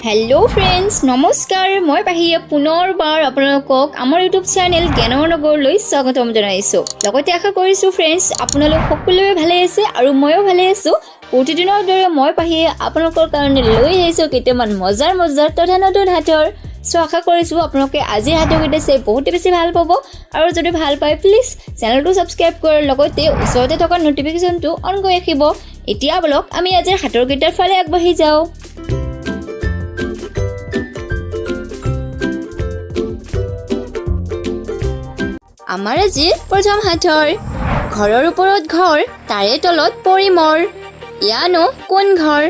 hello friends नमस्कार मैं पाहिया पुनर्बार आपलोকক आमार यूट्यूब चैनल ज्ञानर नगर লৈ স্বাগতম জনাইছো লগতে আশা কৰিছো फ्रेंड्स আপোনালোক সকলোৱে ভালে আছে আৰু ময়ো ভালে আছো প্ৰতিদিনৰ দৰে মই পাহিয়া আপোনালোকৰ কাৰণে লৈ আহিছো কেইটামান মজাৰ তথা নতুন হাতৰ সো আশা কৰিছো আপোনালোকে আজি হাতৰ কেইটা চাই বহুত বেছি ভাল পাব আৰু যদি ভাল পায় প্লিজ চেনেলটো সাবস্ক্ৰাইব কৰ লগতে ওচৰতে থকা নোটিফিকেশনটো অন কৰি ৰাখিব এতিয়া ব্লগ আমি আজি হাতৰ কেইটাৰ ফালে আগবাঢ়ি যাও আমাৰ আজি প্ৰথম হাতৰ ঘৰৰ ওপৰত ঘৰ তাৰে তলত পৰিমৰ ইয়ানো কোন ঘৰ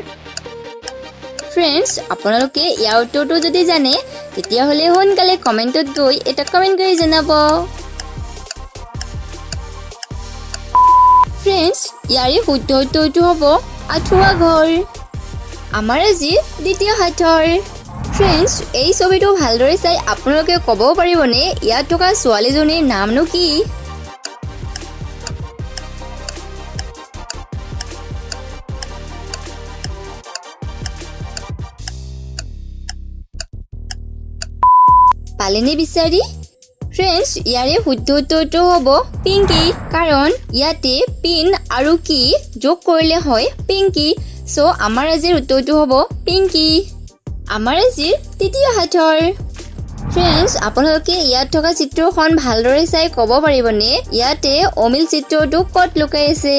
फ्रेंड्स আপোনালোকে ইয়াৰ উত্তৰটো যদি জানে তেতিয়া হলে সোনকালে কমেন্টত গৈ এটা কমেন্ট কৰি জনাব फ्रेंड्स ইয়াৰে শুদ্ধ উত্তৰটো হ'ব আঠুৱা ঘৰ আমাৰ আজি দ্বিতীয় হাতৰ फ्रेंड्स এই ছবিটো ভালদৰে চাই আপোনালোকে ক'ব পাৰিবনে ইয়াত থকা ছোৱালীজনীৰ নামনো কি পালেনে বিচাৰি फ्रेंड्स ইয়াৰে শুদ্ধ উত্তৰটো হ'ব পিংকি কাৰণ ইয়াতে পিন আৰু কি যোগ কৰিলে হয় পিংকি সো আমাৰ আজিৰ উত্তৰটো হ'ব পিংকি আমাৰ আজিৰ তৃতীয় হাতৰ फ्रेंड्स আপোনালোকে ইয়াত থকা চিত্ৰখন ভালদৰে চাই ক'ব পাৰিবনে ইয়াতে অমিল চিত্ৰটো ক'ত লুকাই আছে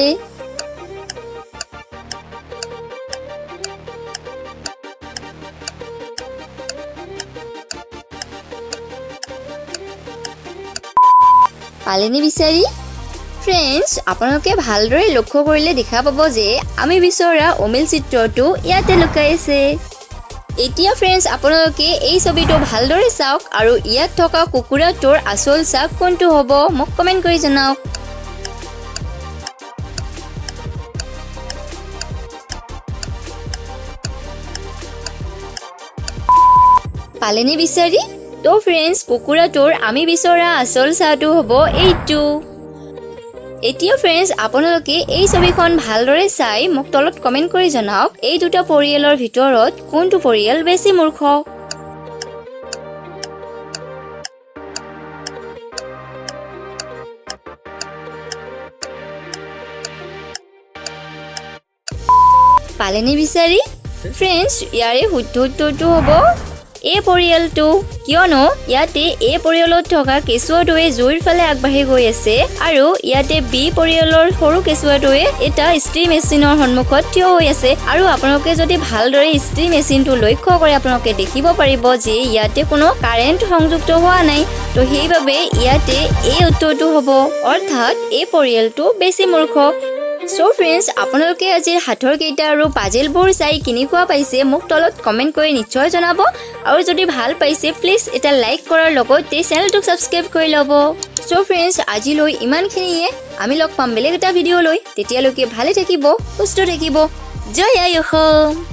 পালেনে বিচাৰি फ्रेंड्स আপোনালোকে ভালদৰে লক্ষ্য কৰিলে দেখা পাব যে আমি বিচৰা অমিল চিত্ৰটো ইয়াতে লুকাই আছে এতিয়া फ्रेंड्स আপোনালোকে এই ছবিটো ভালদৰে চাওক আৰু ইয়াত থকা কুকুৰাটোৰ আসল চাক কোনটো হ'ব মোক কমেন্ট কৰি জনাওক পালেনে বিচাৰি তো फ्रेंड्स কুকুৰাটোৰ আমি বিচৰা আসল চাটো হ'ব এইটো এতিয়া फ्रेंड्स আপোনালোকে এই ছবিখন ভালদৰে চাই মোক তলত কমেন্ট কৰি জনাওক এই দুটা পৰিয়ালৰ ভিতৰত কোনটো পৰিয়াল বেছি মূৰ্খ পালেনে বিচাৰি फ्रेंड्स ইয়াৰে শুদ্ধ উত্তৰটো হ'ব এই পৰিয়ালটো কিয়নো ইয়াতে এই পৰিয়ালত থকা কেঁচুৱাটোৱে জুইৰ ফালে আগবাঢ়ি গৈ আছে আৰু ইয়াতে বি পৰিয়ালৰ সৰু কেঁচুৱাটোৱে এটা ষ্ট্ৰী মেচিনৰ সন্মুখত থিয় হৈ আছে আৰু আপোনালোকে যদি ভালদৰে ষ্ট্ৰী মেচিনটো লক্ষ্য কৰে আপোনালোকে দেখিব পাৰিব যে ইয়াতে কোনো কাৰেণ্ট সংযুক্ত হোৱা নাই তো সেইবাবে ইয়াতে এই উত্তৰটো হ'ব অৰ্থাৎ এই পৰিয়ালটো বেছি মূৰ্খ সো फ्रेंड्स আপোনালোকে আজি হাতৰ কেইটা আৰু পাজেলবোৰ চাই কিনিকুৱা পাইছে মোক তলত কমেন্ট কৰি নিশ্চয় জনাব আৰু যদি ভাল পাইছে প্লিজ এটা লাইক কৰাৰ লগতে চেনেলটো সাবস্ক্ৰাইব কৰি ল'ব সো फ्रेंड्स আজিলৈ ইমানখিনিয়ে আমি লগ পাম বেলেগ এটা ভিডিঅ লৈ তেতিয়ালৈকে ভালে থাকিব সুস্থ থাকিব জয় আই অসম